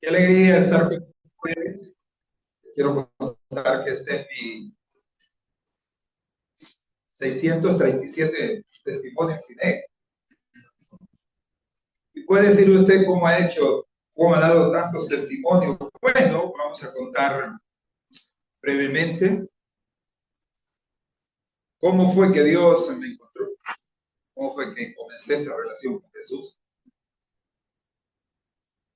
Qué alegría estar con ustedes. Quiero contar que este es mi 637 testimonio final. ¿Y puede decir usted cómo ha hecho, cómo ha dado tantos testimonios? Bueno, vamos a contar brevemente cómo fue que Dios me encontró, cómo fue que comencé esa relación con Jesús,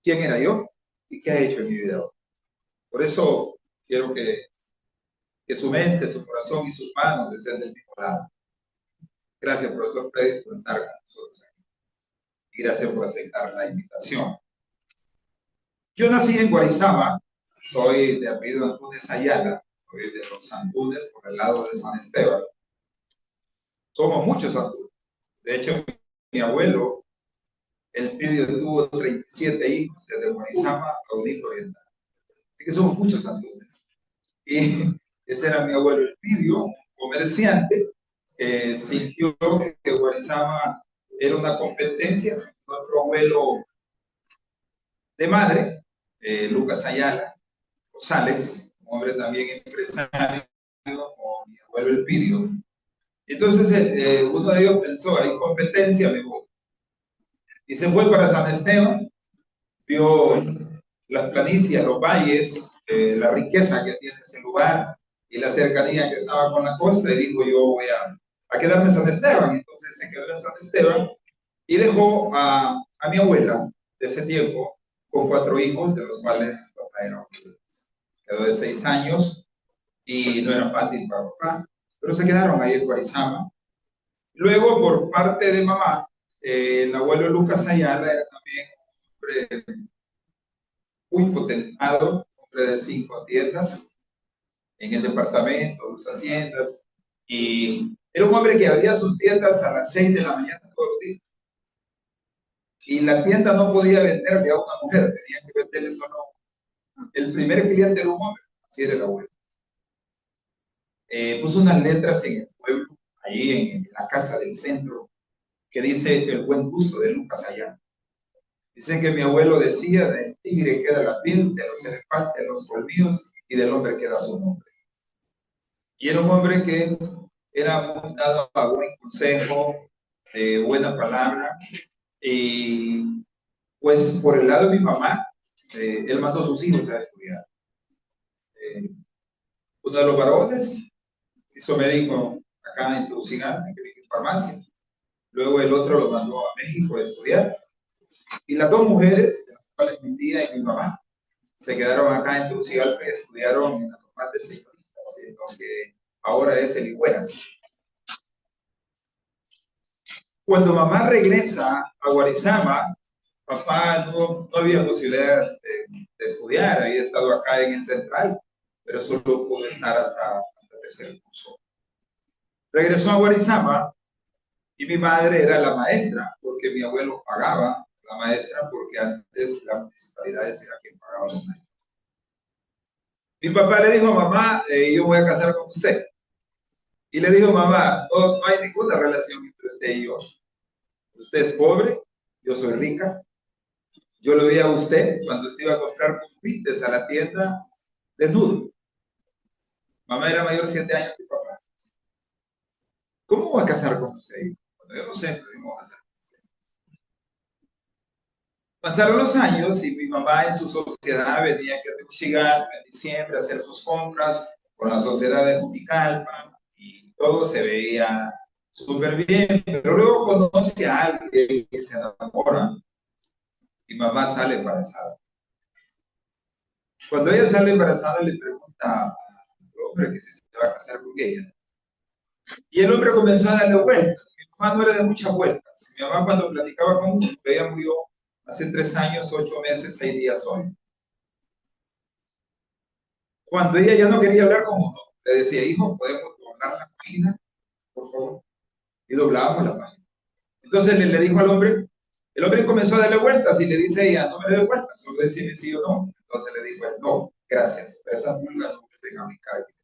quién era yo y qué ha hecho en mi vida hoy. Por eso quiero que su mente, su corazón y sus manos estén del mismo lado. Gracias, profesor Freddy, por estar con nosotros aquí. Y gracias por aceptar la invitación. Yo nací en Guarizama, soy de apellido Antunes Ayala, soy de los Antunes por el lado de San Esteban. Somos muchos Antunes. De hecho, mi abuelo, el Pidio, tuvo 37 hijos desde Guarizama a Audito Oriental. Así que somos muchos Antunes. Y ese era mi abuelo el Pidio, un comerciante, que sintió que Guarizama era una competencia. Nuestro abuelo de madre, Lucas Ayala Rosales, un hombre también empresario, como mi abuelo Elpidio. Entonces uno de ellos pensó, hay competencia, me voy. Y se fue para San Esteban, vio las planicies, los valles, la riqueza que tiene ese lugar y la cercanía que estaba con la costa, y dijo, yo voy a quedarme en San Esteban. Entonces se quedó en San Esteban y dejó a mi abuela de ese tiempo con 4 hijos, de los cuales papá era un quedó de 6 años y no era fácil para papá, pero se quedaron ahí en Guarizama. Luego, por parte de mamá, el abuelo Lucas Ayala era también un hombre muy potentado, hombre de 5 tiendas en el departamento, 2 haciendas, y era un hombre que abría sus tiendas a las 6 de la mañana todos los días. Y la tienda no podía venderle a una mujer, tenía que venderle solo. El primer cliente era un hombre, así era el abuelo. Puso unas letras en el pueblo, allí en la casa del centro, que dice el buen gusto de Lucas Ayala. Dicen que mi abuelo decía, del tigre queda la piel, de los elefantes los colmillos y del hombre queda su nombre. Y era un hombre que era muy dado a buen consejo, buena palabra, y pues por el lado de mi mamá, él mandó a sus hijos a estudiar. Uno de los varones se hizo médico acá en Tegucigalpa, en farmacia. Luego el otro lo mandó a México a estudiar. Y las 2 mujeres, de las cuales mi tía y mi mamá, se quedaron acá en Tegucigalpa y estudiaron en la normal de señoritas, en lo que ahora es el Igueras. Cuando mamá regresa a Guarizama, papá no había posibilidad de estudiar, había estado acá en el Central, pero solo pudo estar hasta el tercer curso. Regresó a Guarizama y mi madre era la maestra, porque mi abuelo pagaba la maestra, porque antes la municipalidad era quien pagaba la maestra. Mi papá le dijo, mamá, yo voy a casar con usted. Y le dijo, mamá, no hay ninguna relación entre usted y yo. Usted es pobre, yo soy rica. Yo lo vi a usted cuando se iba a comprar confites a la tienda desnudo. Mamá era mayor 7 años que papá. ¿Cómo voy a casar con usted? Bueno, yo no sé, pero yo me voy a casar. Pasaron los años y mi mamá en su sociedad venía aquí a Tegucigalpa en diciembre a hacer sus compras con la sociedad de Juticalpa y todo se veía súper bien, pero luego conoce a alguien que se enamora y mamá sale embarazada. Cuando ella sale embarazada le pregunta al hombre que si se va a casar con ella. Y el hombre comenzó a darle vueltas. Mi mamá no era de muchas vueltas. Mi mamá cuando platicaba con ella murió hace 3 años, 8 meses, 6 días hoy. Cuando ella ya no quería hablar con uno, le decía, hijo, ¿podemos doblar la página, por favor? Y doblábamos la página. Entonces le dijo al hombre, el hombre comenzó a darle vueltas y le dice ella, no me dé vueltas, solo decime sí o no. Entonces le dijo él, no, gracias, pero esa pulga no me venga a mi calle.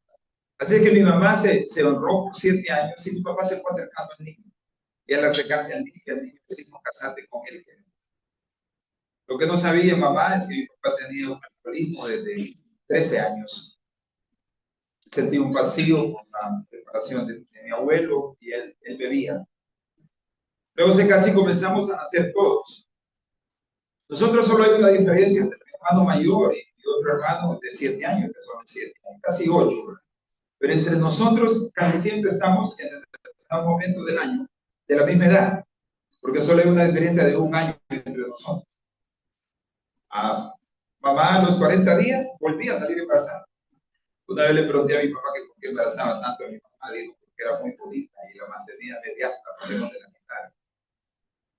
Así que mi mamá se honró por 7 años y mi papá se fue acercando al niño. Y al acercarse al niño le dijo, casate con él. Lo que no sabía mamá es que mi papá tenía un alcoholismo desde 13 años. Sentí un vacío por la separación de mi abuelo y él bebía. Luego se casi comenzamos a nacer todos. Nosotros solo hay una diferencia entre mi hermano mayor y otro hermano de 7 años, que son 7, casi 8. Pero entre nosotros casi siempre estamos en determinado momento del año de la misma edad, porque solo hay una diferencia de 1 año entre nosotros. Mamá a los 40 días volvía a salir embarazada. Una vez le pregunté a mi papá que por qué embarazaba tanto a mi mamá, dijo porque era muy bonita y la mantenía mediasta, para no se la quitara.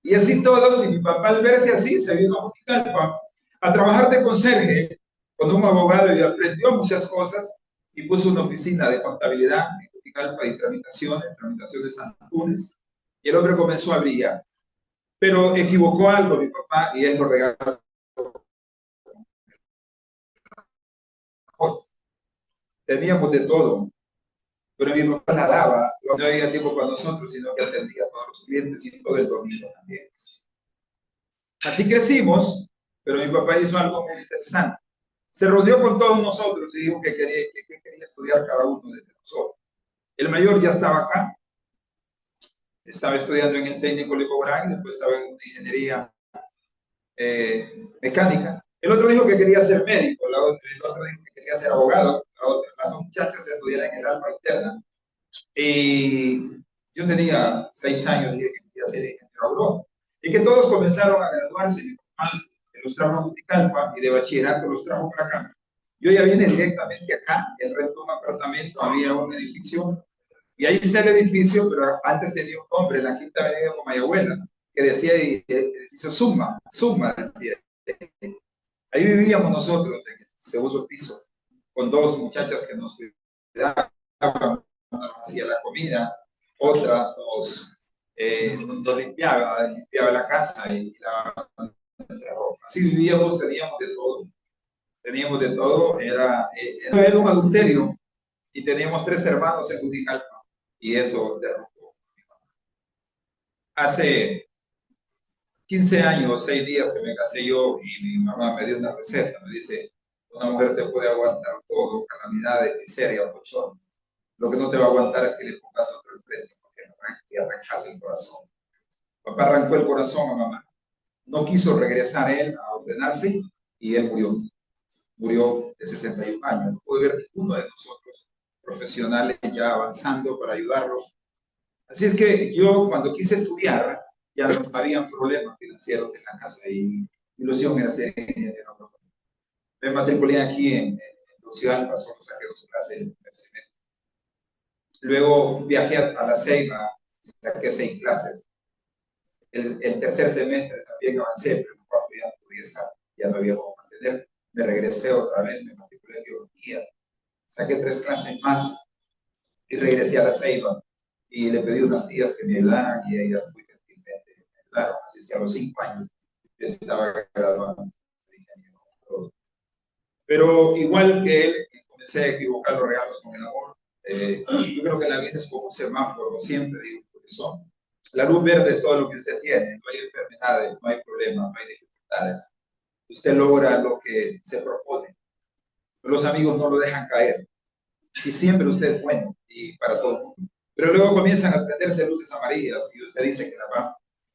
Y así todos, y mi papá al verse así se vino a Juticalpa a trabajar de conserje con un abogado y aprendió muchas cosas y puso una oficina de contabilidad en Juticalpa y tramitaciones Antunes, y el hombre comenzó a brillar. Pero equivocó algo mi papá y él lo regaló. Teníamos de todo, pero mi papá la daba, no había tiempo para nosotros, sino que atendía a todos los clientes y todo el domingo también. Así crecimos, pero mi papá hizo algo muy interesante. Se reunió con todos nosotros y dijo que quería estudiar cada uno de nosotros. El mayor ya estaba acá, estaba estudiando en el técnico Licobrán y después estaba en ingeniería mecánica. El otro dijo que quería ser médico, el otro dijo que quería ser abogado, las dos muchachas estudiaron en el alma interna. Y yo tenía 6 años, dije que quería ser ingeniero agrónomo. Y que todos comenzaron a graduarse, mi mamá los trajo a Juticalpa y de bachillerato los trajo para acá. Yo ya vine directamente acá, él rentó un apartamento, había un edificio, y ahí está el edificio, pero antes tenía un nombre, la Quinta Avenida Comayagüela, que decía edificio Suma decía. Ahí vivíamos nosotros, en el segundo piso, con 2 muchachas que nos cuidaban, una nos hacía la comida, otra nos limpiaba la casa y lavaba nuestra ropa. Así vivíamos, teníamos de todo, era un adulterio y teníamos 3 hermanos en Juticalpa y eso derrumbó. Hace 15 años, 6 días que me casé yo y mi mamá me dio una receta, me dice, una mujer te puede aguantar todo, calamidades, miseria, bochorno. Lo que no te va a aguantar es que le pongas otro el frente, porque arrancas el corazón. Papá arrancó el corazón a mamá. No quiso regresar él a ordenarse y él murió. Murió de 61 años. No pude ver ninguno de nosotros profesionales ya avanzando para ayudarlos. Así es que yo cuando quise estudiar, ya no había problemas financieros en la casa y mi ilusión era ser ingeniero. Me matriculé aquí en Social, pasó, saqué 2 clases el primer semestre. Luego viajé a La Ceiba, saqué 6 clases. El tercer semestre también avancé, pero en el cuarto ya no podía estar, ya no había cómo mantener. Me regresé otra vez, me matriculé en biología, saqué 3 clases más y regresé a La Ceiba. Y le pedí unas tías que me ayudaran y ellas muy gentilmente me ayudaron. Así que a los 5 años yo estaba graduado de ingeniero. Pero igual que él, comencé a equivocar los regalos con el amor. Yo creo que la vida es como un semáforo, siempre digo, porque son. La luz verde es todo lo que usted tiene, no hay enfermedades, no hay problemas, no hay dificultades. Usted logra lo que se propone. Los amigos no lo dejan caer. Y siempre usted es bueno y para todo el mundo. Pero luego comienzan a prenderse luces amarillas y usted dice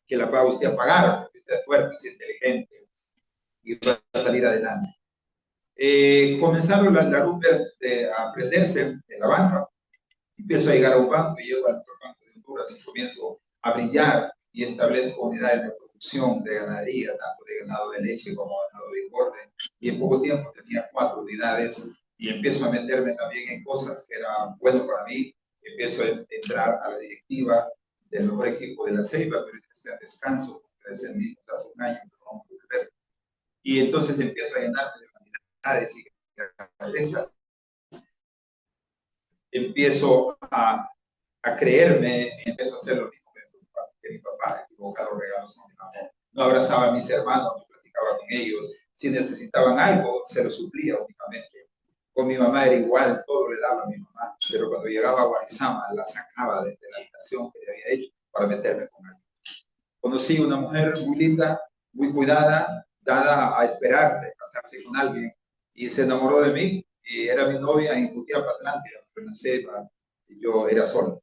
que la va usted a pagar, porque usted es fuerte, es inteligente y va a salir adelante. Comenzaron las luces a prenderse en la banca. Empiezo a llegar a un banco y llego al banco de Honduras y comienzo a brillar y establezco unidades de producción de ganadería, tanto de ganado de leche como de ganado de engorde. Y en poco tiempo tenía 4 unidades y empiezo a meterme también en cosas que eran bueno para mí. Empiezo a entrar a la directiva del mejor equipo de La Ceiba, pero empecé a descanso, porque desde el mismo hace 1 año, pero no pude ver. Y entonces empiezo a llenarme de vanidades y grandezas. Empiezo a creerme, empiezo a hacer lo mismo que mi papá, equivocar los regalos con mi mamá. No abrazaba a mis hermanos, no platicaba con ellos. Si necesitaban algo, se lo suplía únicamente. Con mi mamá era igual, todo le daba a mi mamá. Pero cuando llegaba a Guarizama, la sacaba de la habitación que le había hecho para meterme con alguien. Conocí una mujer muy linda, muy cuidada, dada a esperarse, casarse con alguien, y se enamoró de mí, y era mi novia en Jutiapa, Atlántida, en la selva, y yo era solo.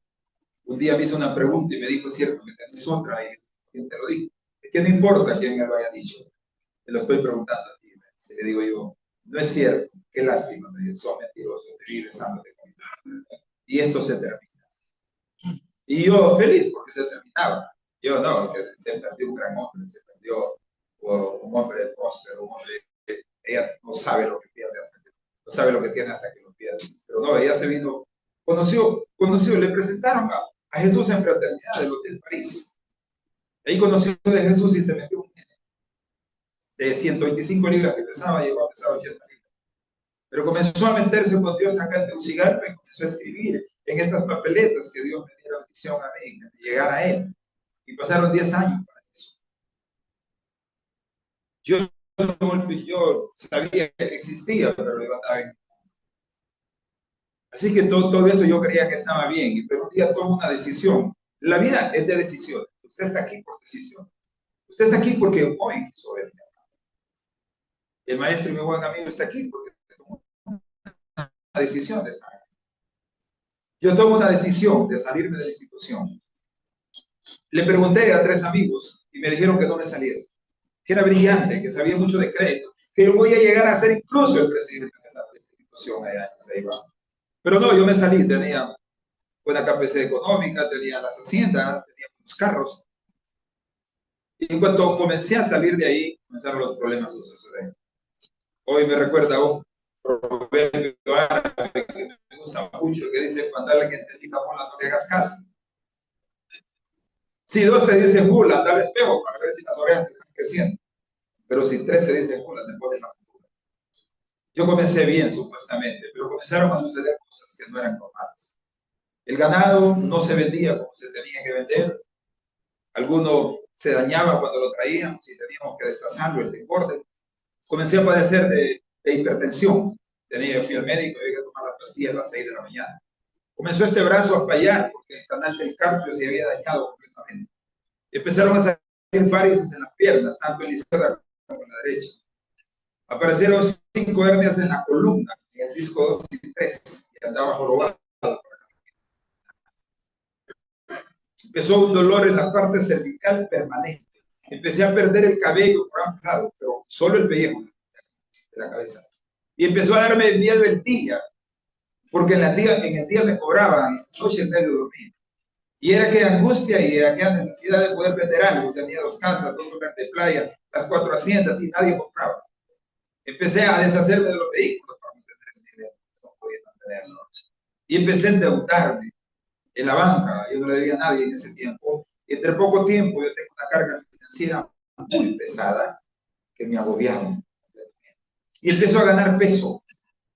Un día me hizo una pregunta y me dijo, es cierto, que tenés otra, y ¿quién te lo dijo? Es que no importa quién me lo haya dicho, te lo estoy preguntando a ti. Se le digo yo, no es cierto, qué lástima, me dice, sos mentiroso, te vi besándote conmigo. Y esto se termina. Y yo feliz porque se terminaba. Yo no, que se perdió un gran hombre, se perdió un hombre próspero, un hombre que ella no sabe lo que pierde hasta que, no sabe lo que tiene hasta que lo pierde. Pero no, ella se vino, le presentaron a Jesús en fraternidad del Hotel París. Ahí conoció de Jesús y se metió de 125 libras que pesaba, llegó a pesar 80 libras. Pero comenzó a meterse con Dios acá en Tegucigalpa y comenzó a escribir en estas papeletas que Dios me diera bendición a mí, que llegara a él. Y pasaron 10 años para eso. Yo sabía que existía, pero lo iba a dar. Así que todo eso yo creía que estaba bien, pero un día tomo una decisión. La vida es de decisiones. Usted está aquí por decisión. Usted está aquí porque hoy quiso ver. El maestro y mi buen amigo está aquí porque tomó una decisión de estar aquí. Yo tomo una decisión de salirme de la institución. Le pregunté a 3 amigos y me dijeron que no me saliese, que era brillante, que sabía mucho de crédito, que yo voy a llegar a ser incluso el presidente de esa institución allá en Ceibá. Pero no, yo me salí, tenía buena capacidad económica, tenía las haciendas, tenía unos carros. Y en cuanto comencé a salir de ahí, comenzaron los problemas sociales. Hoy me recuerda un proverbio árabe que me gusta mucho, que dice, cuando alguien te diga mola, no le hagas caso. Si 2 te dicen mula, anda al espejo para ver si las orejas te están creciendo. Pero si 3 te dicen mula, te ponen la cultura. Yo comencé bien, supuestamente, pero comenzaron a suceder cosas que no eran normales. El ganado no se vendía como se tenía que vender. Alguno se dañaba cuando lo traíamos y teníamos que desplazarlo, el desborde. Comencé a padecer de hipertensión. Fui al médico y había que tomar las pastillas a las 6 de la mañana. Comenzó este brazo a fallar porque el canal del carpio se había dañado completamente. Empezaron a salir varices en las piernas, tanto en la izquierda como en la derecha. Aparecieron 5 hernias en la columna, en el disco 2 y 3, y andaba jorobado. Empezó un dolor en la parte cervical permanente. Empecé a perder el cabello por ambos lados, pero solo el pellejo de la cabeza. Y empezó a darme miedo el día, porque en el día me cobraban, en la noche en medio dormir. Y era aquella angustia y era aquella necesidad de poder vender algo. Tenía 2 casas, 2 hogares de playa, las 4 haciendas y nadie compraba. Empecé a deshacerme de los vehículos para mantener el dinero, no podía mantenerlo. Y empecé a endeudarme en la banca, yo no le debía a nadie en ese tiempo. Y entre poco tiempo yo tengo una carga financiera muy pesada que me agobiaba. Y empezó a ganar peso.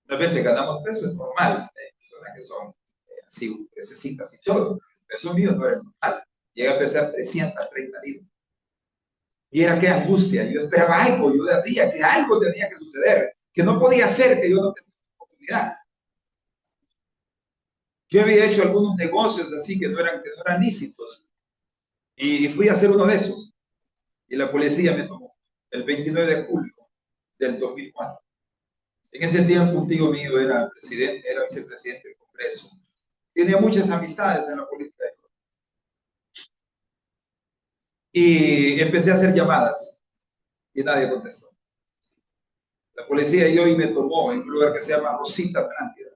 Unas veces ganamos peso, es normal. Hay personas que son así, necesitas y todo. El peso mío no era normal. Llega a pesar 330 libras. Y era qué angustia. Yo esperaba algo, yo decía que algo tenía que suceder, que no podía ser que yo no tenía oportunidad. Yo había hecho algunos negocios así que no eran lícitos. Y fui a hacer uno de esos. Y la policía me tomó el 29 de julio del 2004. En ese tiempo un tío mío era presidente, era vicepresidente del Congreso. Tenía muchas amistades en la política. Y empecé a hacer llamadas y nadie contestó. La policía y hoy me tomó en un lugar que se llama Rosita Atlántida.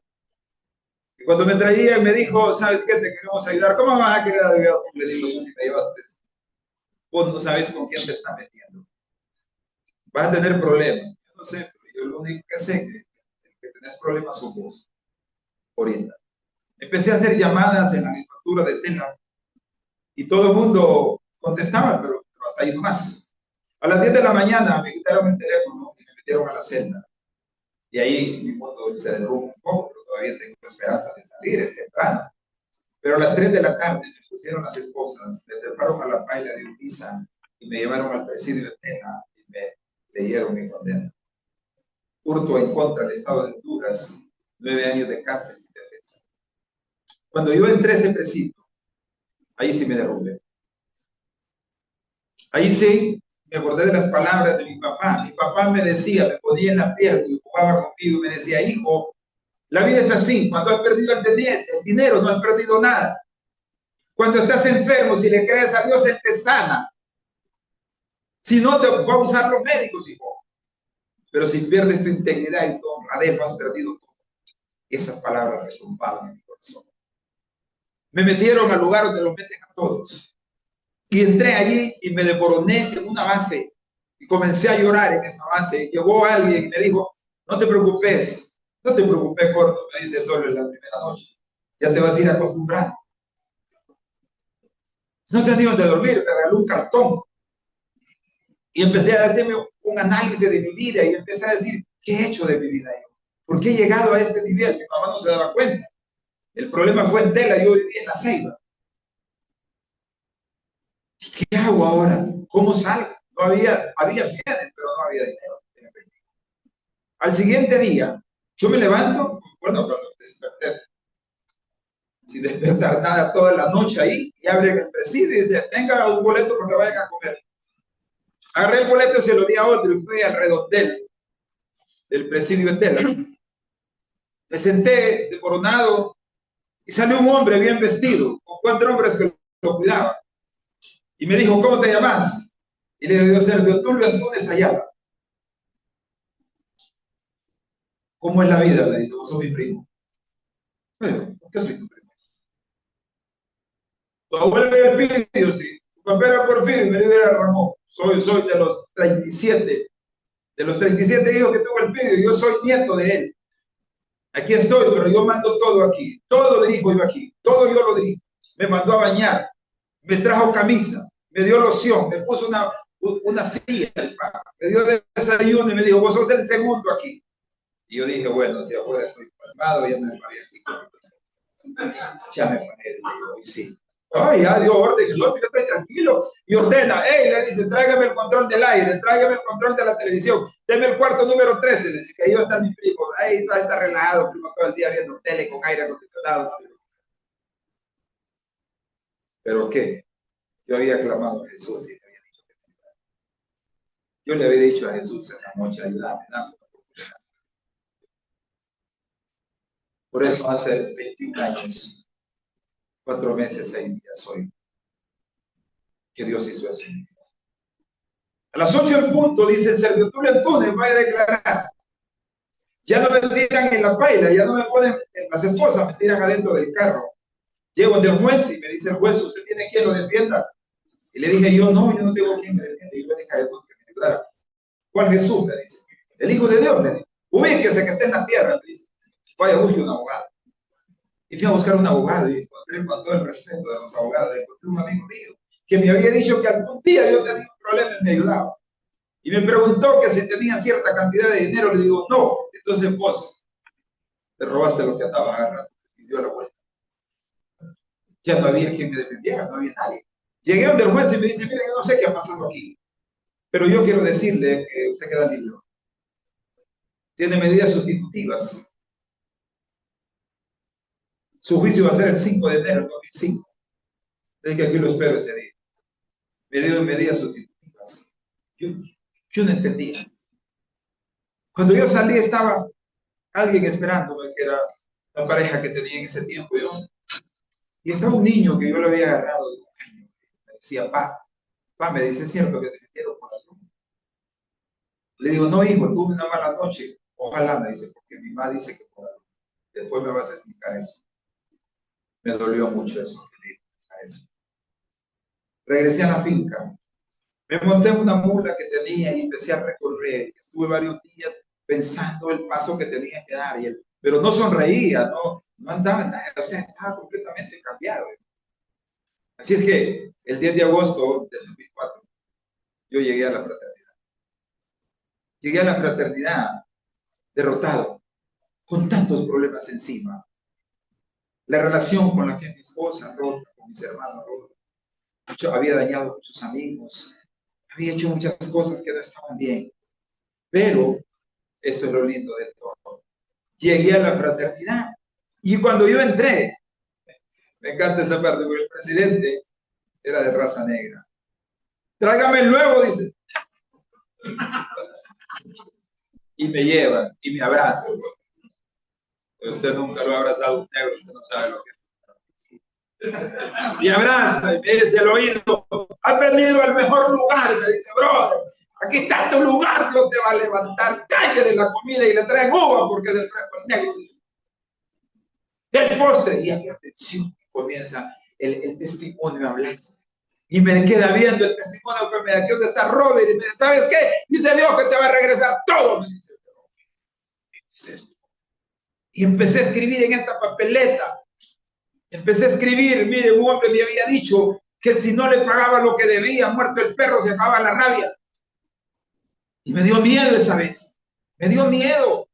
Y cuando me traía me dijo, ¿sabes qué? Te queremos ayudar. ¿Cómo vas a querer ayudar a un delito si te llevas preso? Vos no sabes con quién te está metiendo. Vas a tener problemas. Yo no sé, pero yo lo único que sé es que tenés problemas con vos. Ahorita. Empecé a hacer llamadas en la manufactura de Tena y todo el mundo contestaba, pero hasta ahí nomás. A las 10 de la mañana me quitaron el teléfono y me metieron a la celda. Y ahí mi mundo se derrumba un poco, pero todavía tengo esperanza de salir, es temprano. Pero a las 3 de la tarde me pusieron las esposas, me treparon a la paila de Urquiza y me llevaron al presidio de Tena y me leyeron mi condena. Hurto en contra del Estado de Honduras, 9 años de cárcel sin defensa. Cuando yo entré a ese presidio, ahí sí me derrumbé. Ahí sí Me acordé de las palabras de mi papá. Mi papá me decía, me ponía en la pierna y jugaba conmigo y me decía, hijo, la vida es así. Cuando has perdido el dinero, no has perdido nada. Cuando estás enfermo, si le crees a Dios, Él te sana. Si no, te va a usar los médicos, hijo. Pero si pierdes tu integridad y tu honradez, has perdido todo. Esas palabras resumbaban en mi corazón. Me metieron al lugar donde los meten a todos. Y entré allí y me desmoroné en una base. Y comencé a llorar en esa base. Llegó alguien y me dijo, no te preocupes, gordo, me dice solo en la primera noche. Ya te vas a ir acostumbrando. No tenía donde dormir, me regaló un cartón. Y empecé a hacerme un análisis de mi vida y empecé a decir, ¿qué he hecho de mi vida yo? ¿Por qué he llegado a este nivel? Mi mamá no se daba cuenta. El problema fue en Tela, yo vivía en La Ceiba. ¿Qué hago ahora? ¿Cómo salgo? No había bienes, pero no había dinero. Al siguiente día, yo me levanto, bueno, cuando desperté, sin despertar nada toda la noche ahí, y abren el presidio y dice, tenga un boleto porque vayan a comer. Agarré el boleto y se lo di a otro y fui al redondel del presidio de Tela. Me senté de coronado y salió un hombre bien vestido, con 4 hombres que lo cuidaban. Y me dijo, ¿cómo te llamas? Y le digo, Sergio Tulio Antunes Ayala. ¿Cómo es la vida? Le dice, vos sos mi primo. Bueno, ¿por qué soy tu primo? Tu abuelo era Elpidio, sí. Tu papá era Porfirio y mi líder era Ramón. Soy de los 37. De los 37 hijos que tuvo Elpidio, yo soy nieto de él. Aquí estoy, pero yo mando todo aquí. Todo dirijo yo aquí. Todo yo lo dirijo. Me mandó a bañar. Me trajo camisa. Me dio loción. Me puso una silla. Me dio desayuno y me dijo, vos sos el segundo aquí. Y yo dije, bueno, si afuera estoy calmado, ya me paré aquí. Ya me paré, digo, y sí. Ay, ya dio orden, yo estoy tranquilo. Y ordena, le dice, tráigame el control del aire, tráigame el control de la televisión, deme el cuarto número 13, le dice, que ahí va a estar mi primo. Ahí está relajado, primo, todo el día viendo tele con aire acondicionado. ¿Pero qué? Yo había clamado a Jesús y le había dicho que me ayudara. Yo le había dicho a Jesús esa noche, ayúdame, dame. Por eso hace 21 años, 4 meses, 6 días hoy, que Dios hizo eso. A las 8 en punto, dice Sergio Tulio Antunes, vaya a declarar. Ya no me tiran en la paila, ya no me ponen, las esposas me tiran adentro del carro. Llego ante el juez y me dice el juez, ¿usted tiene quien lo defienda? Y le dije yo no tengo quien me defienda. Y yo le dije a Jesús que me ayudara. ¿Cuál Jesús? Me dice. El Hijo de Dios, me dice. Ubíquese que esté en la tierra, me dice. Vaya, busque un abogado. Y fui a buscar un abogado y encontré con todo el respeto de los abogados, encontré un amigo mío que me había dicho que algún día yo tenía un problema y me ayudaba. Y me preguntó que si tenía cierta cantidad de dinero, le digo, no. Entonces vos te robaste lo que andaba agarrando y dio la vuelta. Ya no había quien me defendiera, no había nadie. Llegué donde el juez y me dice, mira, yo no sé qué ha pasado aquí, pero yo quiero decirle que usted queda libre. Tiene medidas sustitutivas. Su juicio va a ser el 5 de enero del 2005. Desde que aquí lo espero ese día. Me dio medidas sustitutivas. Yo no entendía. Cuando yo salí estaba alguien esperándome, que era la pareja que tenía en ese tiempo. Y estaba un niño que yo lo había agarrado de un año. Me decía, pa, me dice, ¿es cierto que te metieron por la luz? Le digo, no, hijo, tuve una mala noche. Ojalá, me dice, porque mi mamá dice que por la luz. Después me vas a explicar eso. Me dolió mucho eso. Regresé a la finca. Me monté en una mula que tenía y empecé a recorrer. Estuve varios días pensando el paso que tenía que dar. Pero no sonreía, no andaba nada. O sea, estaba completamente cambiado. Así es que el 10 de agosto del 2004 yo llegué a la fraternidad. Llegué a la fraternidad derrotado, con tantos problemas encima. La relación con la que mi esposa rota, con mis hermanos rota. Había dañado a muchos amigos, había hecho muchas cosas que no estaban bien. Pero eso es lo lindo de todo. Llegué a la fraternidad y cuando yo entré, me encanta esa parte porque el presidente era de raza negra. Tráigame el nuevo, dice. Y me llevan y me abrazan. Pero usted nunca lo ha abrazado un negro, usted no sabe lo que es. Me abraza y me dice al oído, has venido al mejor lugar, me dice, brother, aquí está tu lugar, Dios te va a levantar, cállale la comida y le traen uva porque es el fresco el negro, dice. Del postre, y aquí atención, comienza el testimonio a hablar. Y me queda viendo el testimonio que me da, aquí donde está Robert, y me dice, ¿sabes qué? Dice Dios que te va a regresar todo, me dice. ¿Qué es esto? Y empecé a escribir en esta papeleta. Empecé a escribir, mire, un hombre me había dicho que si no le pagaba lo que debía, muerto el perro, se acababa la rabia. Y me dio miedo esa vez. Me dio miedo.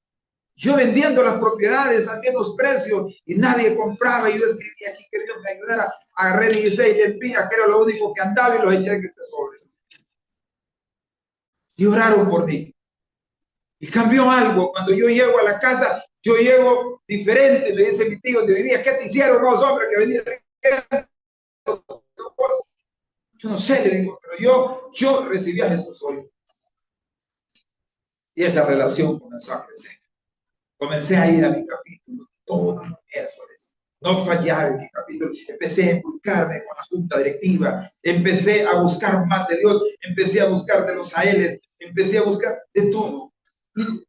Yo vendiendo las propiedades a menos precio y nadie compraba. Y yo escribí aquí que Dios me ayudara. Agarré 16 lempiras, que era lo único que andaba, y los eché en este sobre. Y oraron por mí. Y cambió algo. Cuando yo llego a la casa, yo llego diferente. Me dice mi tío donde vivía, ¿qué te hicieron los hombres que venían? Yo no sé, le digo, pero yo recibí a Jesús hoy. Y esa relación comenzó a crecer. Comencé a ir a mi capítulo todos los miércoles. No fallaba en mi capítulo. Empecé a inculcarme con la junta directiva. Empecé a buscar más de Dios. Empecé a buscar de los AL. Empecé a buscar de todo.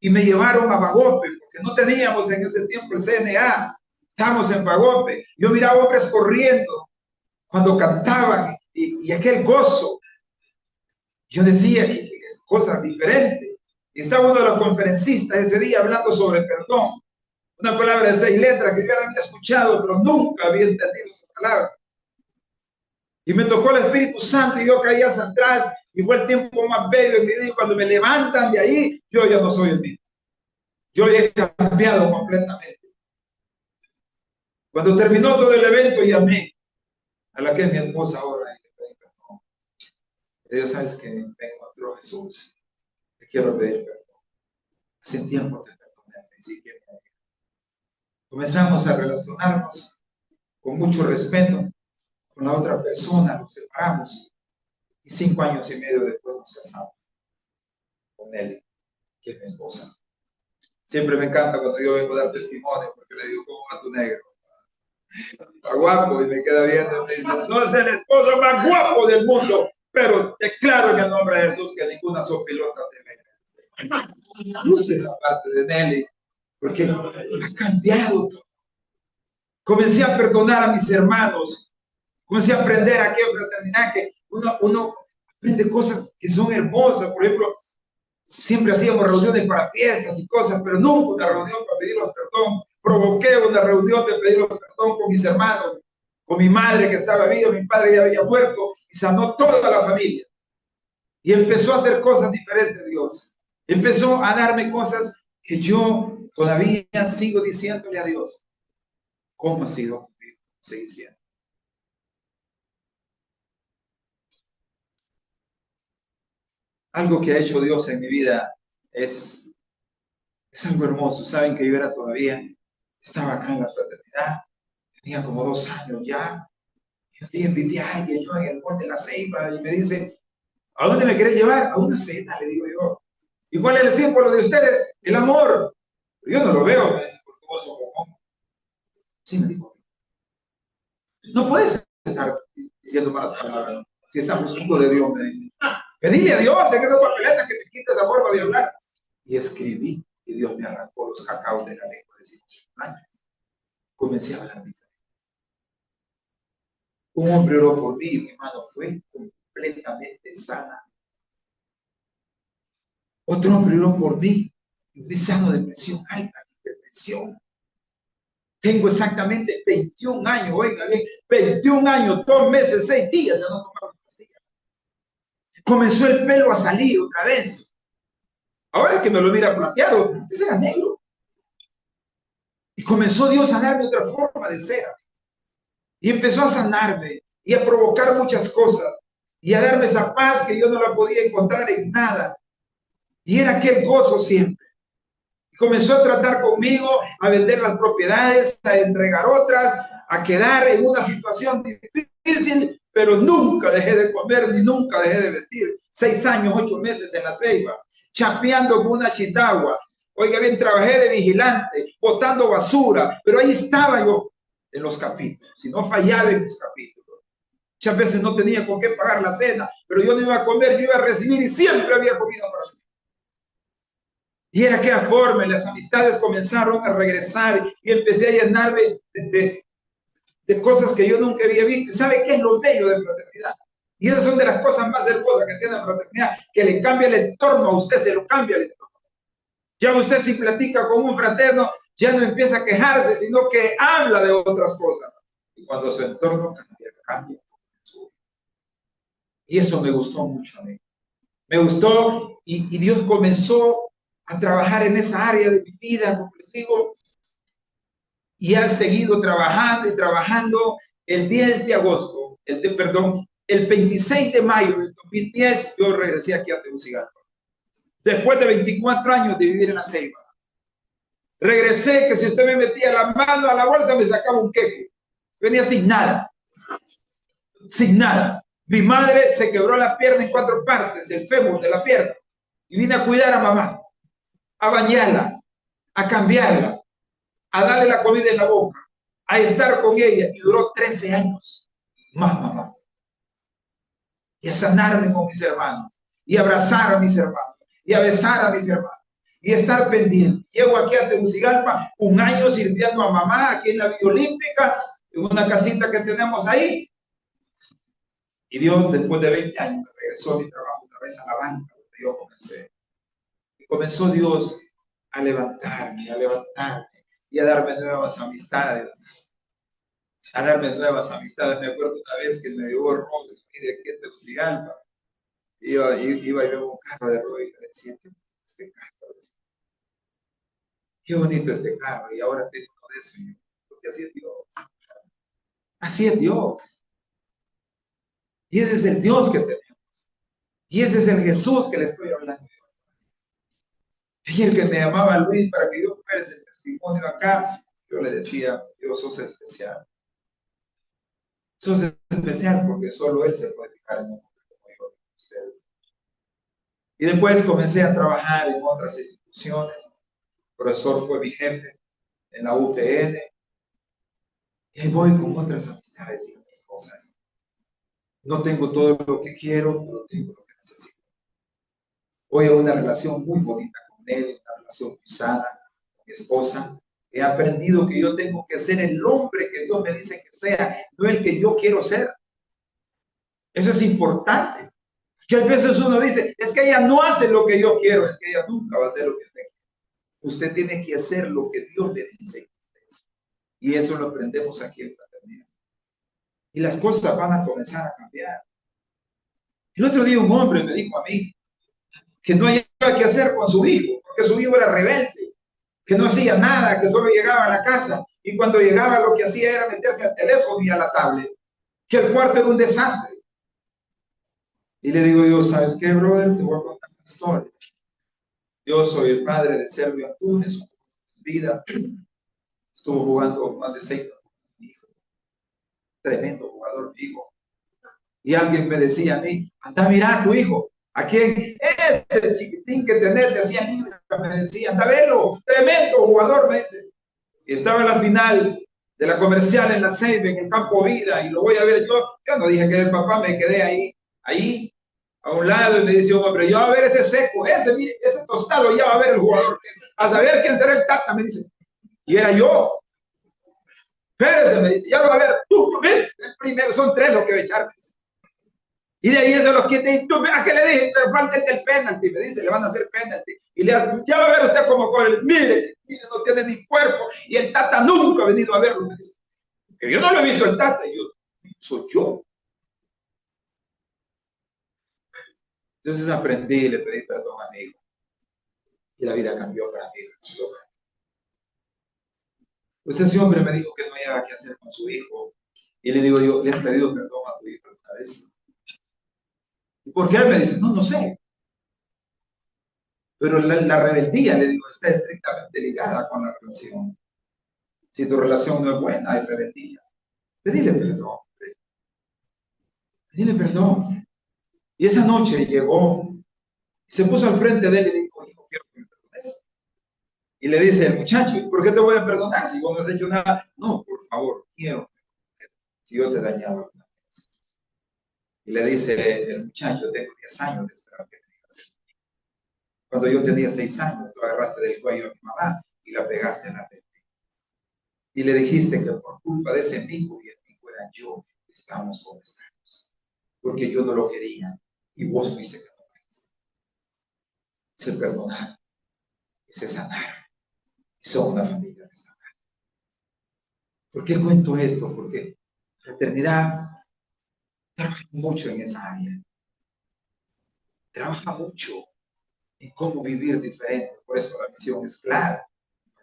Y me llevaron a Bagope, porque no teníamos en ese tiempo el CNA. Estábamos en Bagope. Yo miraba hombres corriendo cuando cantaban y aquel gozo. Yo decía que es cosas diferentes. Y estaba uno de los conferencistas ese día hablando sobre perdón. Una palabra de 6 letras que yo había escuchado, pero nunca había entendido esa palabra. Y me tocó el Espíritu Santo y yo caí hacia atrás y fue el tiempo más bello en mi vida. Y cuando me levantan de ahí, yo ya no soy el mismo. Yo he cambiado completamente. Cuando terminó todo el evento, llamé a la que es mi esposa ahora y le pedí perdón. Ella, sabes que me encontró Jesús. Te quiero pedir perdón. Hace tiempo te perdoné, sí que comenzamos a relacionarnos con mucho respeto con la otra persona, nos separamos y 5 años y medio después nos casamos con él, que es mi esposa. Siempre me encanta cuando yo vengo a dar testimonio porque le digo, ¿cómo va tu negro? Está guapo, y me queda viendo y me dice, sos el esposo más guapo del mundo, pero declaro en el nombre de Jesús que ninguna sopilota te venga. Me gusta esa parte de Nelly, porque ha cambiado todo. Comencé a perdonar a mis hermanos, comencé a aprender aquí en fraternidad que uno aprende cosas que son hermosas. Por ejemplo, siempre hacíamos reuniones para fiestas y cosas, pero nunca una reunión para pedirles perdón. Provoqué una reunión de pedirles perdón con mis hermanos, con mi madre que estaba viva, mi padre ya había muerto, y sanó toda la familia. Y empezó a hacer cosas diferentes Dios. Empezó a darme cosas que yo todavía sigo diciéndole a Dios. ¿Cómo ha sido conmigo? Sigue siendo. Algo que ha hecho Dios en mi vida es algo hermoso. Saben que yo era todavía, estaba acá en la fraternidad, tenía como 2 años ya. Yo te invité a alguien, yo en el Monte de la Ceiba, y me dice, ¿a dónde me querés llevar? A una cena, le digo yo. ¿Y cuál es el símbolo de ustedes? El amor. Pero yo no lo veo, me dice, porque vos sos como. Sí, me dijo. No puedes estar diciendo malas palabras si estamos buscando de Dios, me dice. Pedile a Dios en esa papeleta que te quita esa forma de hablar. Y escribí, y Dios me arrancó los cacaos de la lengua de 5 años. Comencé a hablar diferente. Un hombre oró por mí y mi mano fue completamente sana. Otro hombre oró por mí y fui sano de presión alta, hipertensión. Tengo exactamente 21 años, oiga bien, 21 años, 2 meses, 6 días de no tomar pastillas. Comenzó el pelo a salir otra vez. Ahora es que me lo mira plateado, antes era negro. Y comenzó Dios a darme otra forma de ser. Y empezó a sanarme y a provocar muchas cosas. Y a darme esa paz que yo no la podía encontrar en nada. Y era aquel gozo siempre. Y comenzó a tratar conmigo, a vender las propiedades, a entregar otras, a quedar en una situación difícil, pero nunca dejé de comer ni nunca dejé de vestir. 6 años, 8 meses en la Ceiba, chapeando con una chitagua. Oiga bien, trabajé de vigilante, botando basura, pero ahí estaba yo en los capítulos, y no fallaba en mis capítulos. Muchas veces no tenía con qué pagar la cena, pero yo no iba a comer, yo iba a recibir y siempre había comida para mí. Y era aquella forma, y las amistades comenzaron a regresar y empecé a llenarme de cosas que yo nunca había visto. ¿Y sabe qué es lo bello de fraternidad? Y esas son de las cosas más hermosas que tiene la fraternidad, que le cambia el entorno a usted, se lo cambia el entorno. Ya usted si platica con un fraterno, ya no empieza a quejarse, sino que habla de otras cosas. Y cuando su entorno cambia, cambia. Y eso me gustó mucho a mí. Me gustó y Dios comenzó a trabajar en esa área de mi vida, como les digo, y ha seguido trabajando y trabajando. El 10 de agosto, el 26 de mayo del 2010, yo regresé aquí a Tegucigalpa. Después de 24 años de vivir en la Ceiba. Regresé que si usted me metía la mano a la bolsa me sacaba un queque. Venía sin nada. Sin nada. Mi madre se quebró la pierna en 4 partes, el fémur de la pierna. Y vine a cuidar a mamá, a bañarla, a cambiarla, a darle la comida en la boca, a estar con ella. Y duró 13 años más mamá. Y a sanarme con mis hermanos, y a abrazar a mis hermanos, y a besar a mis hermanos, y a estar pendiente. Llego aquí a Tegucigalpa, 1 año sirviendo a mamá aquí en la Villa Olímpica, en una casita que tenemos ahí. Y Dios, después de 20 años, me regresó a mi trabajo otra vez a la banca, donde yo comencé. Y comenzó Dios a levantarme, y a darme nuevas amistades. A darme nuevas amistades. Me acuerdo una vez que me llevó Robert de aquí de Tegucigalpa. Iba yo en un carro de Roy y le decía, qué bonito este carro. Qué bonito este carro. Y ahora tengo uno de eso. Porque así es Dios. Así es Dios. Y ese es el Dios que tenemos. Y ese es el Jesús que le estoy hablando. Y el que me llamaba Luis para que yo fuera ese testimonio acá, yo le decía, Dios, sos especial. Sos especial porque solo Él se puede fijar en un hombre como yo, ustedes. Y después comencé a trabajar en otras instituciones. El profesor fue mi jefe en la UPN. Y ahí voy con otras amistades y otras cosas. No tengo todo lo que quiero, pero tengo lo que necesito. Hoy hay una relación muy bonita con él, una relación muy sana con mi esposa. He aprendido que yo tengo que ser el hombre que Dios me dice que sea, no el que yo quiero ser. Eso es importante. Que a veces uno dice, es que ella no hace lo que yo quiero, es que ella nunca va a hacer lo que usted quiere. Usted tiene que hacer lo que Dios le dice. Y eso lo aprendemos aquí en Fraternidad. Y las cosas van a comenzar a cambiar. El otro día un hombre me dijo a mí que no hallaba qué hacer con su hijo, porque su hijo era rebelde, que no hacía nada, que solo llegaba a la casa y cuando llegaba lo que hacía era meterse al teléfono y a la tablet, que el cuarto era un desastre. Y le digo yo, ¿sabes qué, brother? Te voy a contar una historia. Yo soy el padre de Sergio Antunes, vida, estuvo jugando más de 6 años, mi hijo, tremendo jugador, mi hijo. Y alguien me decía a mí, anda, mira a tu hijo, ¿a quién? Este chiquitín que tenés, te hacía libre, me decía, anda, velo, tremendo jugador, me dice. Y estaba en la final de la comercial en la Ceiba, en el Campo Vida, y lo voy a ver yo no dije que era el papá, me quedé ahí, a un lado, y me dice un hombre, yo va a ver ese seco, mire, ese tostado, ya va a ver el jugador, a saber quién será el Tata, me dice. Y era yo. Espérese, me dice, ya lo va a ver, tú, ven, el primero, son 3 los que voy a echar. Y de ahí se los quita y tú, ¿a qué le dije? Pero falta el penalti, me dice, le van a hacer penalti. Y le hace, ya va a ver usted cómo corre, mire, no tiene ni cuerpo, y el Tata nunca ha venido a verlo, me dice. Que yo no lo he visto el Tata, soy yo. Entonces aprendí y le pedí perdón a mi hijo. Y la vida cambió para mí. Pues ese hombre me dijo que no había qué hacer con su hijo. Y le digo yo, ¿le has pedido perdón a tu hijo alguna vez? ¿Y por qué? Él me dice, no sé. Pero la rebeldía, le digo, está estrictamente ligada con la relación. Si tu relación no es buena, hay rebeldía. Pedile perdón. Pedile perdón. Y esa noche llegó, se puso al frente de él y le dijo, hijo, quiero que me perdones. Y le dice el muchacho, ¿por qué te voy a perdonar si vos no has hecho nada? No, por favor, quiero si yo te he dañado alguna vez. Y le dice el muchacho, tengo 10 años de esperar que me digas eso. Cuando yo tenía 6 años, tú agarraste del cuello a mi mamá y la pegaste en la frente. Y le dijiste que por culpa de ese amigo y el amigo era yo, estamos donde estamos. Porque yo no lo quería y vos fuiste que no querías. Se perdonaron y se sanaron. Y son una familia de sanada. ¿Por qué cuento esto? Porque fraternidad trabaja mucho en esa área. Trabaja mucho en cómo vivir diferente. Por eso la misión es clara.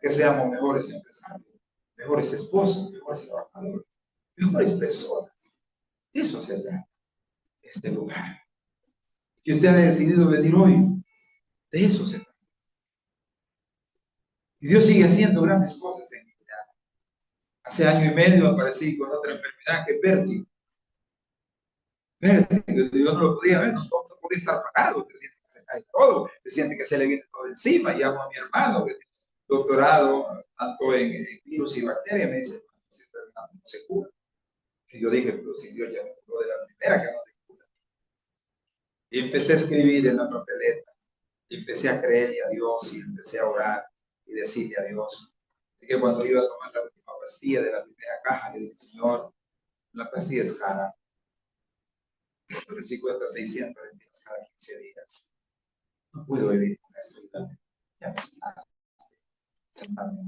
Que seamos mejores empresarios, mejores esposos, mejores trabajadores, mejores personas. De eso se trata este lugar. Que usted ha decidido venir hoy, de eso se trata. Y Dios sigue haciendo grandes cosas en mi vida. Hace año y medio aparecí con otra enfermedad que es vértigo. Vértigo, yo no lo podía ver, no podía estar parado, te siente que se cae todo, te siente que se le viene todo encima. Llamo a mi hermano, que tiene doctorado tanto en virus y bacterias, me dice, si enfermedad no se cura. Y yo dije, pero si Dios ya me curó de la primera, que no se cura. Y empecé a escribir en la papeleta, y empecé a creerle a Dios, y empecé a orar y decirle a Dios. Así que cuando iba a tomar la última pastilla de la primera caja, le dije, Señor, la pastilla es cara, porque si cuesta 600 lempiras cada 15 días. No puedo vivir con esto, ya me está sentando.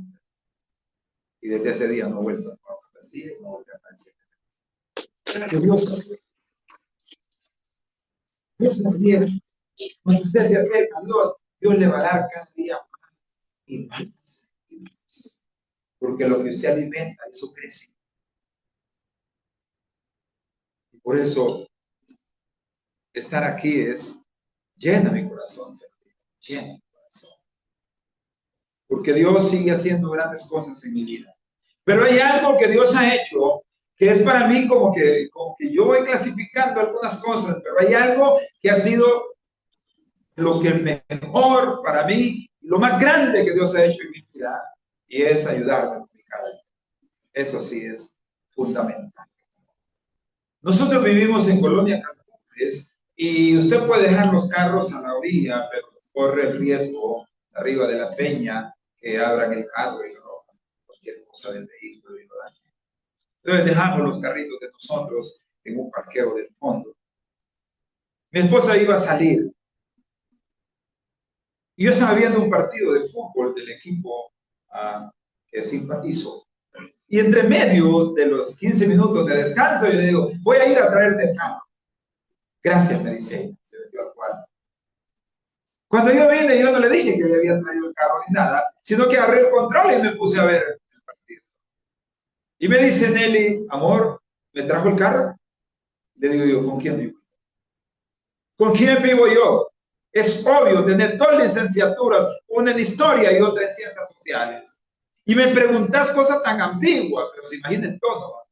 Y desde ese día no he vuelto a tomar la pastilla y no volví a aparecer. Que Dios hace. Dios hace. Cuando usted se acerca a Dios, Dios le va a dar cada día más y más y más. Porque lo que usted alimenta, eso crece. Y por eso estar aquí es llena mi corazón, llena mi corazón. Porque Dios sigue haciendo grandes cosas en mi vida. Pero hay algo que Dios ha hecho que es para mí como que yo voy clasificando algunas cosas, pero hay algo que ha sido lo que mejor para mí, lo más grande que Dios ha hecho en mi vida, y es ayudarme con mi casa. Eso sí es fundamental. Nosotros vivimos en Colonia Cancúnez y usted puede dejar los carros a la orilla, pero corre el riesgo arriba de la peña que abran el carro y roban cualquier cosa del vehículo y lo dañen. Entonces dejamos los carritos de nosotros en un parqueo del fondo. Mi esposa iba a salir y yo estaba viendo un partido de fútbol del equipo que simpatizo. Y entre medio de los 15 minutos de descanso, yo le digo, voy a ir a traerte el carro. Gracias, me dice ella, se metió al cuarto. Cuando yo vine, yo no le dije que le había traído el carro ni nada, sino que agarré el control y me puse a ver el partido. Y me dice Nelly, amor, ¿me trajo el carro? Le digo yo, ¿con quién vivo? ¿Con quién vivo yo? Es obvio tener dos licenciaturas, una en historia y otra en ciencias sociales. Y me preguntas cosas tan ambiguas, pero se imaginen todo.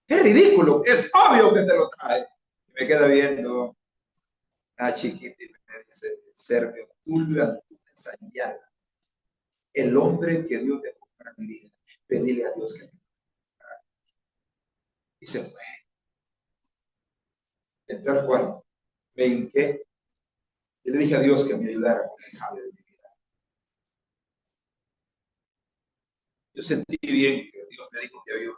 Es ridículo, es obvio que te lo trae. Y me queda viendo a chiquita y me dice, Sergio, Tulio Antunes Ayala, el hombre que Dios dejó para mi vida, pedirle a Dios que me ayudara. Y se fue. Entré al cuarto, me hinqué y le dije a Dios que me ayudara con esa área de mi vida. Yo sentí bien que Dios me dijo que había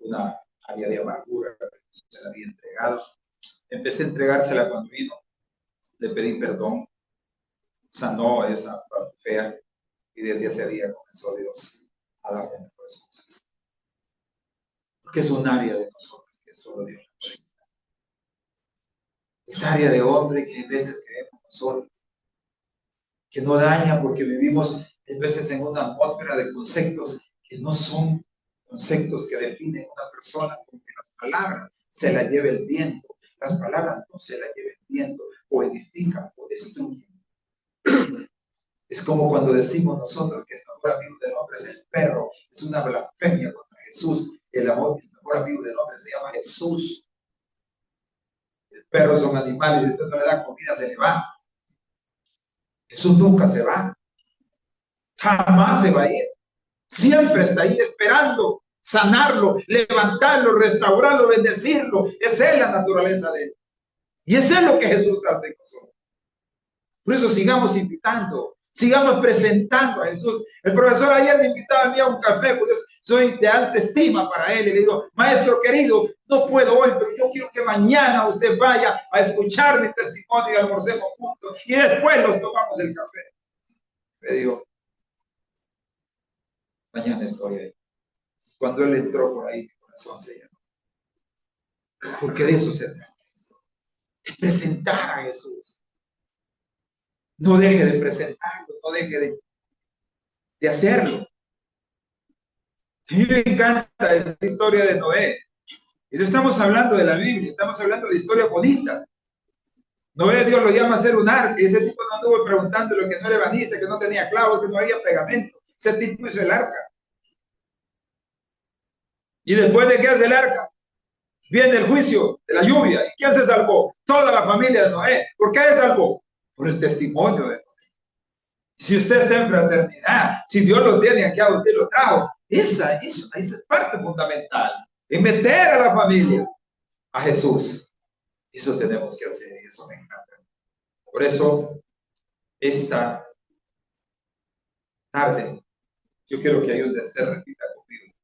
una área de amargura que se la había entregado. Empecé a entregársela cuando vino, le pedí perdón, sanó esa parte fea y desde ese día comenzó Dios a darme mejores cosas. Porque es un área de nosotros que solo Dios la puede quitar. Es área de hombre que hay veces creemos nosotros, que no daña porque vivimos a veces en una atmósfera de conceptos que no son conceptos que definen una persona, porque las palabras se las lleva el viento, las palabras no se las lleva el viento, o edifican o destruyen. Es como cuando decimos nosotros que el mejor amigo del hombre es el perro, es una blasfemia contra Jesús. El mejor amigo del hombre se llama Jesús. El perros son animales y usted no le da comida, se le va. Jesús nunca se va. Jamás se va a ir. Siempre está ahí esperando sanarlo, levantarlo, restaurarlo, bendecirlo. Esa es la naturaleza de él. Y eso es lo que Jesús hace con nosotros. Por eso sigamos invitando, sigamos presentando a Jesús. El profesor ayer me invitaba a mí a un café, porque yo soy de alta estima para él. Y le digo, maestro querido, no puedo hoy, pero yo quiero que mañana usted vaya a escuchar mi testimonio y almorcemos juntos. Y después nos tomamos el café. Le digo, mañana estoy ahí. Cuando él entró por ahí, mi corazón se llenó. Porque de eso se trata. De presentar a Jesús. No deje de presentarlo, no deje de hacerlo. A mí me encanta esta historia de Noé. Y no estamos hablando de la Biblia, estamos hablando de historia bonita. Noé, Dios lo llama a hacer un arca, y ese tipo no anduvo preguntando lo que no era ebanista, que no tenía clavos, que no había pegamento. Ese tipo hizo el arca. Y después de que hace el arca, viene el juicio de la lluvia. ¿Y quién se salvó? Toda la familia de Noé. ¿Por qué se salvó? Por el testimonio de Noé. Si usted está en fraternidad, si Dios lo tiene aquí, a usted lo trajo. Esa es parte fundamental. En meter a la familia a Jesús. Eso tenemos que hacer y eso me encanta. Por eso, esta tarde, yo quiero que ayude a usted, repita conmigo.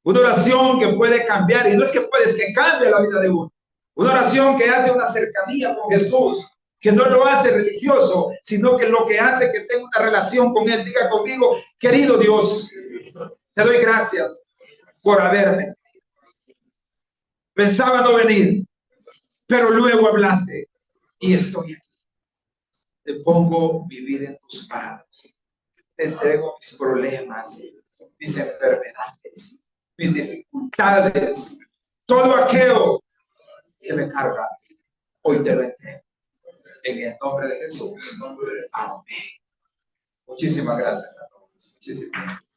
Una oración que puede cambiar, y no es que puede, es que cambia la vida de uno. Una oración que hace una cercanía con Jesús, que no lo hace religioso, sino que lo que hace que tenga una relación con Él. Diga conmigo, querido Dios, te doy gracias por haberme. Pensaba no venir, pero luego hablaste y estoy aquí. Te pongo mi vida en tus manos. Te entrego mis problemas, mis enfermedades, mis dificultades, todo aquello que me carga. Hoy te lo entrego. En el nombre de Jesús. Amén. Muchísimas gracias a todos. Muchísimas gracias.